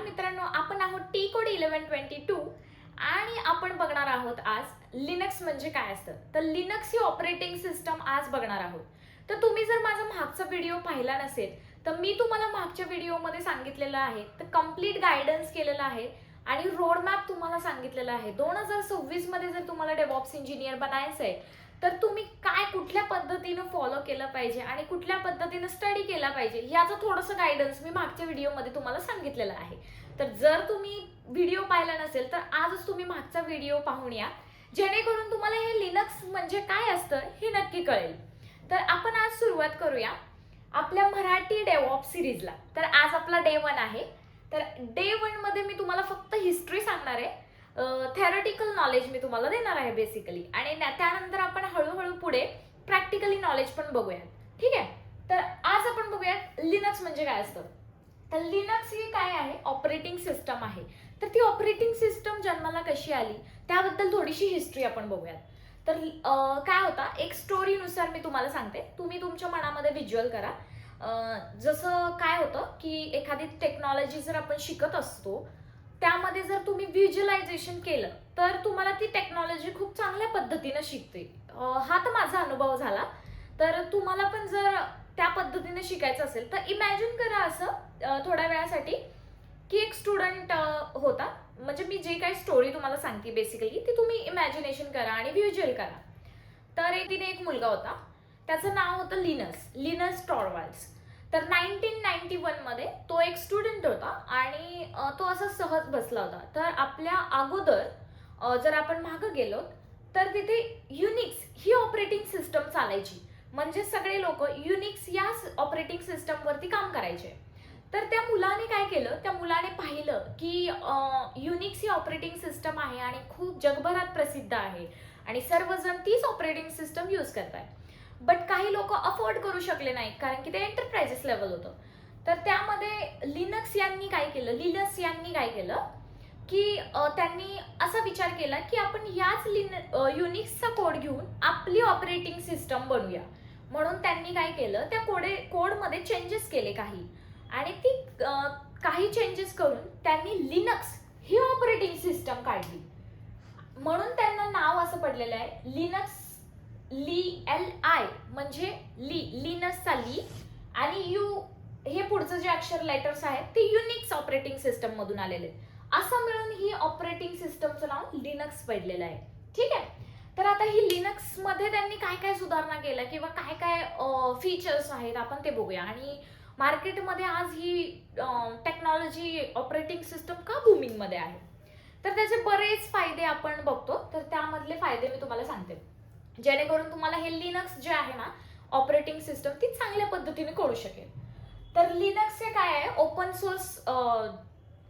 मित्रांनो, आपण आहोत टी कोड 1122 आणि आपण बघणार आहोत आज लिनक्स म्हणजे काय असतं. तर लिनक्स ही ऑपरेटिंग सिस्टम आज बघणार आहोत. तर तुम्ही जर माझा मागचा व्हिडिओ पाहिला नसेल तर मी तुम्हाला मागच्या व्हिडिओमध्ये सांगितलेलं आहे, तर कंप्लीट गायडन्स केलेलं आहे आणि रोड मॅप तुम्हाला सांगितलेला आहे. 2026 मध्ये जर तुम्हाला डेव्हऑप्स इंजिनियर बनायचं आहे तर तुम्ही काय कुठल्या पद्धतीनं फॉलो केलं पाहिजे आणि कुठल्या पद्धतीनं स्टडी केला पाहिजे याचं थोडंसं गायडन्स मी मागच्या व्हिडिओमध्ये तुम्हाला सांगितलेलं आहे. तर जर तुम्ही व्हिडिओ पाहिला नसेल तर आजच तुम्ही मागचा व्हिडिओ पाहून या, जेणेकरून तुम्हाला हे लिनक्स म्हणजे काय असतं हे नक्की कळेल. तर आपण आज सुरुवात करूया आपल्या मराठी डेव्हऑप्स सिरीजला. तर आज आपला डे 1 आहे. तर डे 1 मध्ये मी तुम्हाला फक्त हिस्ट्री सांगणार आहे, थेरटिकल नॉलेज मी तुम्हाला देणार आहे बेसिकली, आणि त्यानंतर आपण हळूहळू पुढे प्रॅक्टिकली नॉलेज पण बघूया. ठीक आहे. तर आज आपण बघूयात लिनक्स म्हणजे काय असतं. तर लिनक्स ही काय आहे, ऑपरेटिंग सिस्टम आहे. तर ती ऑपरेटिंग सिस्टम जन्माला कशी आली त्याबद्दल थोडीशी हिस्ट्री आपण बघूयात. तर काय होता, एक स्टोरीनुसार मी तुम्हाला सांगते, तुम्ही तुमच्या मनामध्ये व्हिज्युअल करा. जसं काय होतं की एखादी टेक्नॉलॉजी जर आपण शिकत असतो त्यामध्ये जर तुम्ही व्हिज्युअलायझेशन केलं तर तुम्हाला ती टेक्नॉलॉजी खूप चांगल्या पद्धतीनं शिकते. हा तर माझा अनुभव झाला. तर तुम्हाला पण जर त्या पद्धतीने शिकायचं असेल तर इमॅजिन करा असं थोड्या वेळासाठी की एक स्टुडंट होता. म्हणजे मी जे काही स्टोरी तुम्हाला सांगते बेसिकली ती तुम्ही इमॅजिनेशन करा आणि व्हिज्युअल करा. तर एक मुलगा होता, त्याचं नाव होतं लिनस टॉरवाल्ड्स. तर 1991 मध्ये तो एक स्टुडंट होता आणि तो असा सहज बसला होता. तर आपल्या अगोदर जर आपण मागं गेलो तर तिथे युनिक्स ही ऑपरेटिंग सिस्टम चालायची. म्हणजे सगळे लोक युनिक्स या ऑपरेटिंग सिस्टम वरती काम करायचे. तर त्या मुलाने काय केलं, त्या मुलाने पाहिलं की युनिक्स ही ऑपरेटिंग सिस्टम आहे आणि खूप जगभरात प्रसिद्ध आहे आणि सर्वजण तीच ऑपरेटिंग सिस्टम यूज करतात. बट काही लोक अफोर्ड करू शकले नाही कारण की ते एंटरप्राइजेस लेवल होतं. तर त्यामध्ये लिनस यांनी काय केलं की त्यांनी असा विचार केला की आपण याच युनिक्सचा कोड घेऊन आपली ऑपरेटिंग सिस्टम बनवूया. म्हणून त्यांनी काय केलं, त्या कोडमध्ये चेंजेस केले काही, आणि ती काही चेंजेस करून त्यांनी लिनक्स ही ऑपरेटिंग सिस्टम काढली. म्हणून त्यांना नाव असं पडलेलं आहे लिनक्स. LI म्हणजे लिनसचा ली आणि यू हे पुढचं जे अक्षर लेटर्स आहेत ते युनिक्स ऑपरेटिंग सिस्टम मधून आलेले आहेत. असं मिळून ही ऑपरेटिंग सिस्टमचं नाव लिनक्स पडलेलं आहे. ठीक आहे. तर आता ही लिनक्स मध्ये त्यांनी काय काय सुधारणा केल्या किंवा काय काय फीचर्स आहेत आपण ते बघूया. आणि मार्केटमध्ये आज ही टेक्नॉलॉजी ऑपरेटिंग सिस्टम का बूमिंग मध्ये आहे, तर त्याचे बरेच फायदे आपण बघतो. तर त्यामधले फायदे मी तुम्हाला सांगते, जेणेकरून तुम्हाला हे लिनक्स जे आहे ना ऑपरेटिंग सिस्टम ती चांगल्या पद्धतीने कळू शकेल. तर लिनक्स हे काय आहे,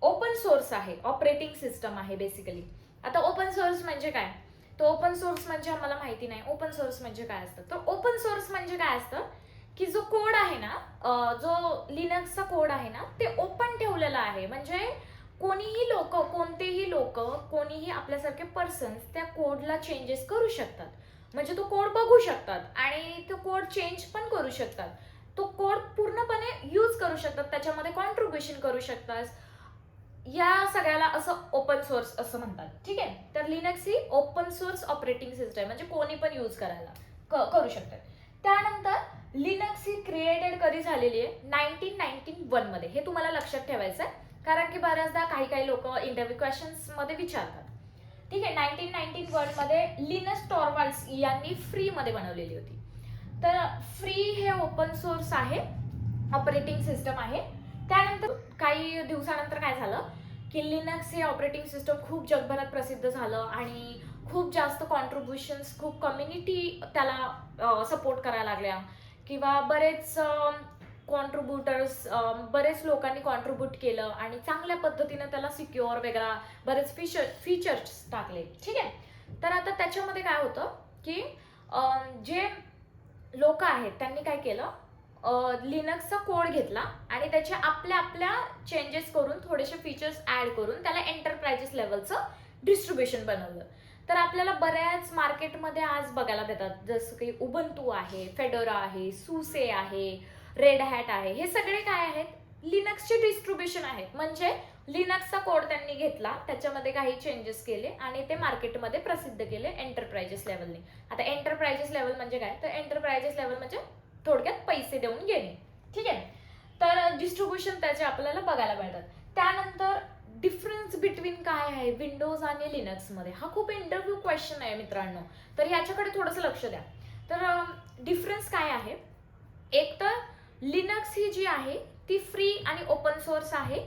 ओपन सोर्स आहे, ऑपरेटिंग सिस्टम आहे बेसिकली. आता ओपन सोर्स म्हणजे काय, तर ओपन सोर्स म्हणजे आम्हाला माहिती नाही ओपन सोर्स म्हणजे काय असतं. तर ओपन सोर्स म्हणजे काय असतं की जो कोड आहे ना, जो लिनक्सचा कोड आहे ना ते ओपन ठेवलेला आहे. म्हणजे कोणतेही लोक कोणीही आपल्यासारखे पर्सन्स त्या कोडला चेंजेस करू शकतात. म्हणजे तो कोड बघू शकतात आणि तो कोड चेंज पण करू शकतात. तो कोड पूर्णपणे यूज करू शकतात, त्याच्यामध्ये कॉन्ट्रीब्युशन करू शकतात. या सगळ्याला असं ओपन सोर्स असं म्हणतात. ठीक आहे. तर लिनक्स ही ओपन सोर्स ऑपरेटिंग सिस्टम म्हणजे कोणी पण यूज करू शकतात. त्यानंतर लिनक्स ही क्रिएटेड कधी झालेली आहे, 1991 मध्ये. हे तुम्हाला लक्षात ठेवायचं आहे कारण की बऱ्याचदा काही लोक इंटरव्ह्यू क्वेश्चन्स मध्ये विचारतात. ठीक आहे. 1991 मध्ये लिनस टॉरवाल्ड्स यांनी फ्री मध्ये बनवलेली होती. तर फ्री हे ओपन सोर्स आहे, ऑपरेटिंग सिस्टम आहे. त्यानंतर काही दिवसानंतर काय झालं की लिनक्स हे ऑपरेटिंग सिस्टम खूप जगभरात प्रसिद्ध झालं आणि खूप जास्त कॉन्ट्रीब्युशन्स, खूप कम्युनिटी त्याला सपोर्ट करायला लागल्या किंवा बरेच कॉन्ट्रीब्युटर्स, बरेच लोकांनी कॉन्ट्रीब्यूट केलं आणि चांगल्या पद्धतीने त्याला सिक्युअर वगैरे बरेच फीचर्स टाकले. ठीक आहे. तर आता त्याच्यामध्ये काय होतं की जे लोक आहेत त्यांनी काय केलं, लिनक्सचा कोड घेतला आणि त्याचे आपल्या चेंजेस करून थोडेसे फीचर्स ऍड करून त्याला एंटरप्राइजेस लेवलचं डिस्ट्रीब्युशन बनवलं. तर आपल्याला बऱ्याच मार्केटमध्ये आज बघायला देतात, जसं की उबंतू आहे, फेडोरा आहे, सुसे आहे, रेड हॅट आहे. हे सगळे काय आहेत, लिनक्सचे डिस्ट्रीब्युशन आहेत, म्हणजे लिनक्सचा कोड त्यांनी घेतला, त्याच्यामध्ये काही चेंजेस केले आणि ते मार्केटमध्ये प्रसिद्ध केले एंटरप्राइजेस लेवलने. आता एंटरप्राइजेस लेवल म्हणजे काय, तर एंटरप्राइजेस लेवल म्हणजे थोडक्यात पैसे देऊन घेणे. ठीक आहे, तर डिस्ट्रीब्युशन त्याचे आपल्याला बघायला मिळतात. त्यानंतर डिफरन्स बिटवीन काय आहे विंडोज आणि लिनक्समध्ये, हा खूप इंटरव्ह्यू क्वेश्चन आहे मित्रांनो, तर याच्याकडे थोडंसं लक्ष द्या. तर डिफरन्स काय आहे, एक तर लिनक्स ही जी आहे ती फ्री आणि ओपन सोर्स आहे.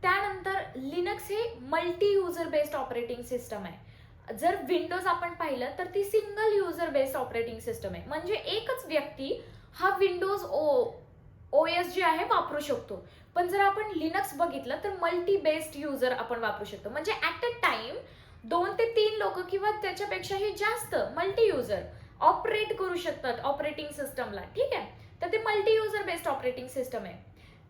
त्यानंतर लिनक्स हे multi user based operating system आहे. जर विंडोज आपण पाहिलं तर ती single user based operating system आहे, म्हणजे एकच व्यक्ती हा विंडोज ओएस जे आहे वापरू शकतो. पण जर आपण लिनक्स बघितलं तर मल्टी बेस्ड युजर आपण वापरू शकतो, म्हणजे ऍट अ टाइम 2 ते 3 लोक किंवा त्याच्यापेक्षाही जास्त मल्टी युजर ऑपरेट करू शकतात ऑपरेटिंग सिस्टमला. ठीक आहे, तर ते multi user based operating system आहे.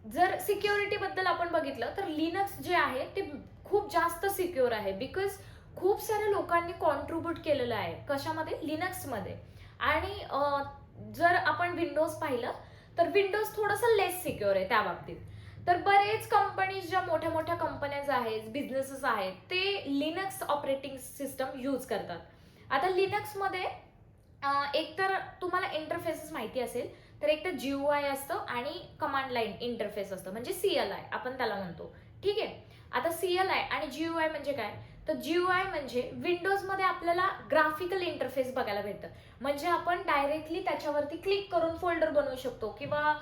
जर सिक्युरिटी बद्दल आपण बघितलं तर लिनक्स जे आहे ते खूप जास्त सिक्युअर आहे, बिकॉज खूप साऱ्या लोकांनी कॉन्ट्रीब्यूट केलेलं आहे कशामध्ये, लिनक्समध्ये. आणि जर आपण विंडोज पाहिलं तर विंडोज थोडंसं लेस सिक्युअर आहे त्या बाबतीत. तर बरेच कंपनीज, ज्या मोठ्या मोठ्या कंपन्याज आहेत, बिझनेसेस आहेत, ते लिनक्स ऑपरेटिंग सिस्टम यूज करतात. आता लिनक्समध्ये एक तर तुम्हाला इंटरफेसेस माहिती असेल, तर एक तर GUI असतं आणि कमांड लाईन इंटरफेस असतं, म्हणजे CLI आपण त्याला म्हणतो. ठीक आहे, आता CLI आणि GUI म्हणजे काय, तर GUI म्हणजे विंडोजमध्ये आपल्याला ग्राफिकल इंटरफेस बघायला भेटतं, म्हणजे आपण डायरेक्टली त्याच्यावरती क्लिक करून फोल्डर बनवू शकतो किंवा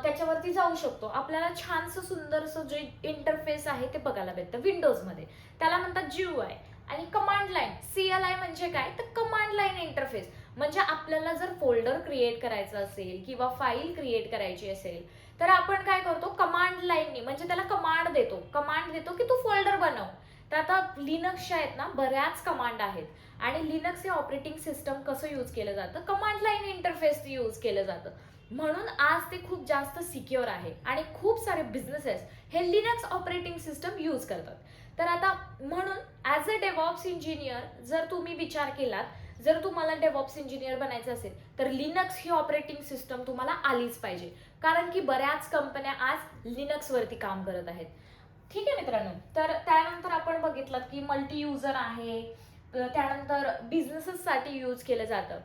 त्याच्यावरती जाऊ शकतो. आपल्याला छानसं सुंदरसं जे इंटरफेस आहे ते बघायला भेटतं विंडोजमध्ये, त्याला म्हणतात GUI. आणि कमांड लाईन CLI म्हणजे काय, तर कमांड लाईन इंटरफेस, म्हणजे आपल्याला जर फोल्डर क्रिएट करायचं असेल किंवा फाईल क्रिएट करायची असेल तर आपण काय करतो, कमांड लाईननी, म्हणजे त्याला कमांड देतो की तू फोल्डर बनव. तर आता लिनक्सच्या आहेत ना बऱ्याच कमांड आहेत, आणि लिनक्स हे ऑपरेटिंग सिस्टम कसं यूज केलं जातं, कमांड लाईन इंटरफेस यूज केलं जातं, म्हणून आज ते खूप जास्त सिक्युअर आहे आणि खूप सारे बिझनेसेस हे लिनक्स ऑपरेटिंग सिस्टम यूज करतात. तर आता म्हणून ॲज अ डेव्हऑप्स इंजिनियर जर तुम्ही विचार केलात, जर तुम्हाला डेव्हऑप्स इंजिनियर बनायचं असेल तर लिनक्स ही ऑपरेटिंग सिस्टम तुम्हाला आलीच पाहिजे, कारण की बऱ्याच कंपन्या आज लिनक्सवरती काम करत आहेत. ठीक आहे मित्रांनो, तर त्यानंतर आपण बघितलं की मल्टी युजर आहे, त्यानंतर बिझनेसेससाठी यूज केलं जातं.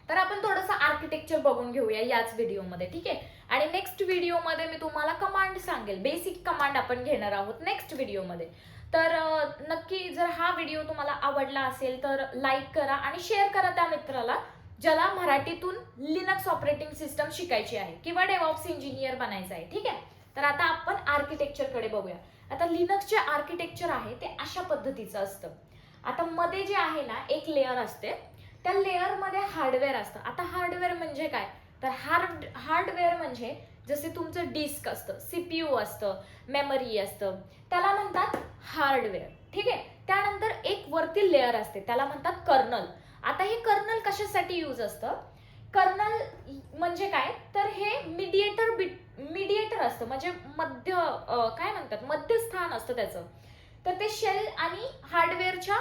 तर आपण थोडंसं आर्किटेक्चर बघून घेऊया याच व्हिडिओमध्ये. ठीक आहे, आणि नेक्स्ट व्हिडिओमध्ये मी तुम्हाला कमांड सांगेल, बेसिक कमांड आपण घेणार आहोत नेक्स्ट व्हिडिओमध्ये. तर नक्की जर हा व्हिडिओ तुम्हाला आवडला असेल तर लाईक करा आणि शेअर करा त्या मित्राला ज्याला मराठीतून लिनक्स ऑपरेटिंग सिस्टम शिकायची आहे किंवा डेव्हऑप्स इंजिनियर बनायचं आहे. ठीक आहे, तर आता आपण आर्किटेक्चरकडे बघूया. आता लिनक्सचे आर्किटेक्चर आहे ते अशा पद्धतीचं असतं. आता मध्ये जे आहे ना एक लेअर असते, त्या लेअरमध्ये हार्डवेअर असतं. आता हार्डवेअर म्हणजे काय, तर हार्डवेअर म्हणजे जसे तुमचं डिस्क असतं, CPU असतं, मेमरी असतं, त्याला म्हणतात हार्डवेअर. ठीक आहे, त्यानंतर एक वरती लेअर असते त्याला म्हणतात कर्नल. आता हे कर्नल कशासाठी यूज असतं, कर्नल म्हणजे काय, तर हे मीडिएटर असतं, म्हणजे काय म्हणतात मध्यस्थान असतं त्याचं. तर ते शेल आणि हार्डवेअरच्या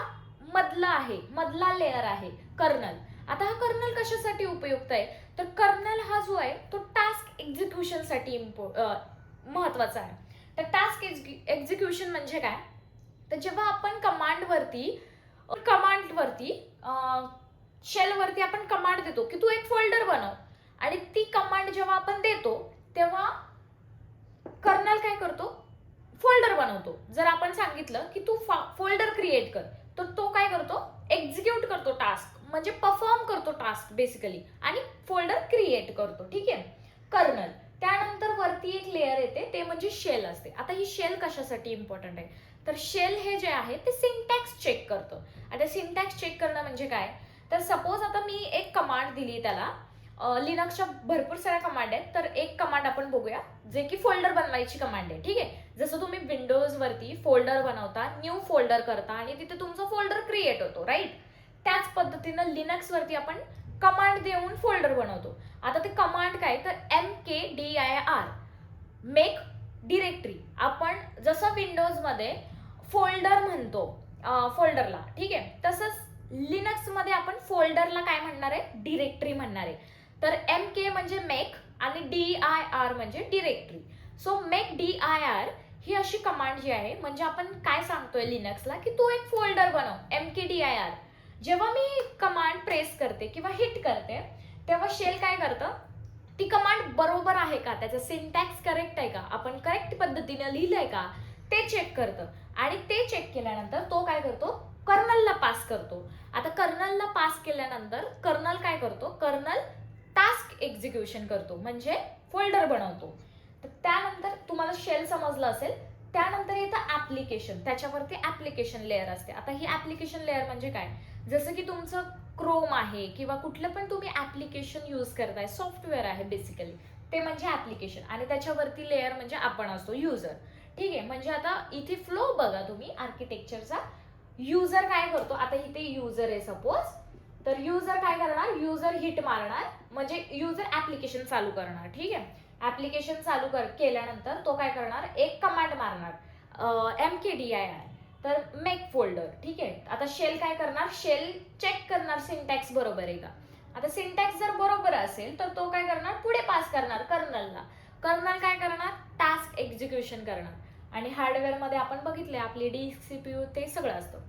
मधला लेअर आहे कर्नल. आता हा कर्नल कशासाठी उपयुक्त आहे, तर कर्नल हा जो आहे तो टास्क एक्झिक्युशनसाठी महत्वाचा आहे. तर टास्क एक्झिक्युशन म्हणजे काय, तर जेव्हा आपण कमांडवरती शेलवरती आपण कमांड देतो की तू एक फोल्डर बनव, आणि ती कमांड जेव्हा आपण देतो तेव्हा कर्नल काय करतो, फोल्डर बनवतो. जर आपण सांगितलं की तू फोल्डर क्रिएट कर, तर तो काय करतो, एक्झिक्यूट करतो टास्क, म्हणजे परफॉर्म करतो टास्क बेसिकली, आणि फोल्डर क्रिएट करतो. ठीक आहे, कर्नल. त्यानंतर वरती एक लेअर येते ते म्हणजे शेल असते. आता ही शेल कशासाठी इम्पॉर्टंट आहे, तर शेल हे जे आहे ते सिंटॅक्स चेक करतं. आता सिंटॅक्स चेक करणं म्हणजे काय, तर सपोज आता मी एक कमांड दिली त्याला, लिनक्सच्या भरपूर साऱ्या कमांड आहेत, तर एक कमांड आपण बघूया जे की फोल्डर बनवायची कमांड आहे. ठीक आहे, जसं तुम्ही विंडोजवरती फोल्डर बनवता, न्यू फोल्डर करता आणि तिथे तुमचा फोल्डर क्रिएट होतो, राईट. त्याच पद्धतीनं लिनक्सवरती आपण कमांड देऊन फोल्डर बनवतो. आता ते कमांड काय, तर MKDIR, मेक डिरेक्टरी. आपण जसं विंडोजमध्ये फोल्डर म्हणतो फोल्डरला, ठीक आहे, तसंच लिनक्समध्ये आपण फोल्डरला काय म्हणणार आहे, डिरेक्टरी म्हणणार आहे. तर MK म्हणजे मेक आणि DIR म्हणजे डिरेक्टरी. सो मेक dir ही अशी कमांड जी आहे, म्हणजे आपण काय सांगतोय लिनक्सला की तू एक फोल्डर बनव mkdir. जेव्हा मी कमांड प्रेस करते किंवा हिट करते तेव्हा शेल काय करतं, ती कमांड बरोबर आहे का, त्याचं सिंटॅक्स करेक्ट आहे का, आपण करेक्ट पद्धतीने लिहिलंय का ते चेक करतं. आणि ते चेक केल्यानंतर तो काय करतो, कर्नलला पास करतो. आता कर्नलला पास केल्यानंतर कर्नल काय करतो, कर्नल टास्क एक्झिक्युशन करतो, म्हणजे फोल्डर बनवतो. तर त्यानंतर तुम्हाला शेल समजलं असेल. त्यानंतर येतं ऍप्लिकेशन, त्याच्यावरती ऍप्लिकेशन लेअर असते. आता ही ऍप्लिकेशन लेअर म्हणजे काय, जसं की तुमचं क्रोम आहे किंवा कुठलं पण तुम्ही ऍप्लिकेशन यूज करताय, सॉफ्टवेअर आहे बेसिकली, ते म्हणजे ऍप्लिकेशन. आणि त्याच्यावरती लेअर म्हणजे आपण असतो युजर. ठीक आहे, म्हणजे आता इथे फ्लो बघा तुम्ही आर्किटेक्चरचा. युजर काय करतो, आता इथे युजर आहे सपोज, तर युजर काय करणार, युजर हिट मारणार म्हणजे युजर ऍप्लिकेशन चालू करणार. ठीक आहे, ऍप्लिकेशन चालू केल्यानंतर तो काय करणार, एक कमांड मारणार mkdir, तर मेक फोल्डर. ठीक आहे, आता शेल काय करणार, शेल चेक करणार सिंटॅक्स बरोबर आहे का. आता सिंटॅक्स जर बरोबर असेल तर तो काय करणार, पुढे पास करणार कर्नलला. कर्नल काय करणार, टास्क एक्झिक्युशन करणार. आणि हार्डवेअर मध्ये आपण बघितले आपली DCPU ते सगळं असतं.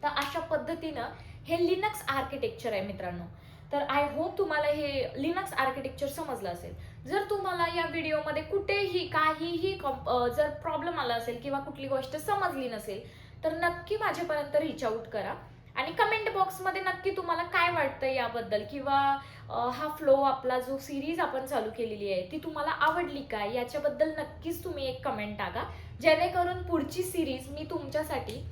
तर अशा पद्धतीनं हे लिनक्स आर्किटेक्चर आहे मित्रांनो. तर आय होप तुम्हाला हे लिनक्स आर्किटेक्चर समजलं असेल. जर तुम्हाला या व्हिडिओमध्ये कुठेही काहीही जर प्रॉब्लेम आला असेल किंवा कुठली गोष्ट समजली नसेल तर नक्की माझ्यापर्यंत रीच आउट करा. आणि कमेंट बॉक्समध्ये नक्की तुम्हाला काय वाटतं याबद्दल, किंवा हा फ्लो आपला जो सिरीज आपण चालू केलेली आहे ती तुम्हाला आवडली का, याच्याबद्दल नक्कीच तुम्ही एक कमेंट टाका, जेणेकरून पुढची सिरीज मी तुमच्यासाठी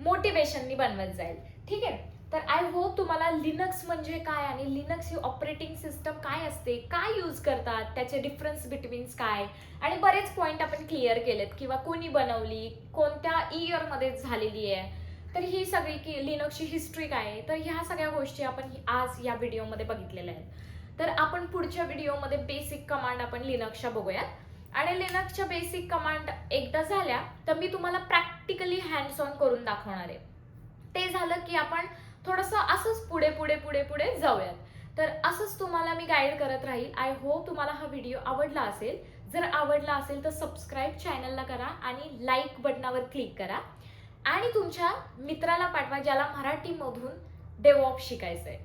मोटिवेशननी बनवत जाईल. ठीक आहे, तर आय होप तुम्हाला लिनक्स म्हणजे काय आणि लिनक्स ही ऑपरेटिंग सिस्टम काय असते, काय यूज करतात, त्याचे डिफरन्स बिटवीन्स काय, आणि बरेच पॉईंट आपण क्लिअर केलेत, किंवा कोणी बनवली, कोणत्या इयरमध्ये झालेली आहे, तर ही सगळी की लिनक्सची हिस्ट्री काय आहे, तर ह्या सगळ्या गोष्टी आपण आज या व्हिडिओमध्ये बघितलेल्या आहेत. तर आपण पुढच्या व्हिडिओमध्ये बेसिक कमांड आपण लिनक्सच्या बघूयात. आणि लिनक्सच्या बेसिक कमांड एकदा झाल्या तर मी तुम्हाला प्रॅक्टिकली हँड्स ऑन करून दाखवणार आहे. ते झालं की आपण थोडंसं असंच पुढे पुढे पुढे पुढे जाऊयात. तर असंच तुम्हाला मी गाईड करत राहील. आय होप तुम्हाला हा व्हिडिओ आवडला असेल. जर आवडला असेल तर सबस्क्राईब चॅनलला करा आणि लाईक बटनावर क्लिक करा आणि तुमच्या मित्राला पाठवा ज्याला मराठीमधून DevOps शिकायचंय.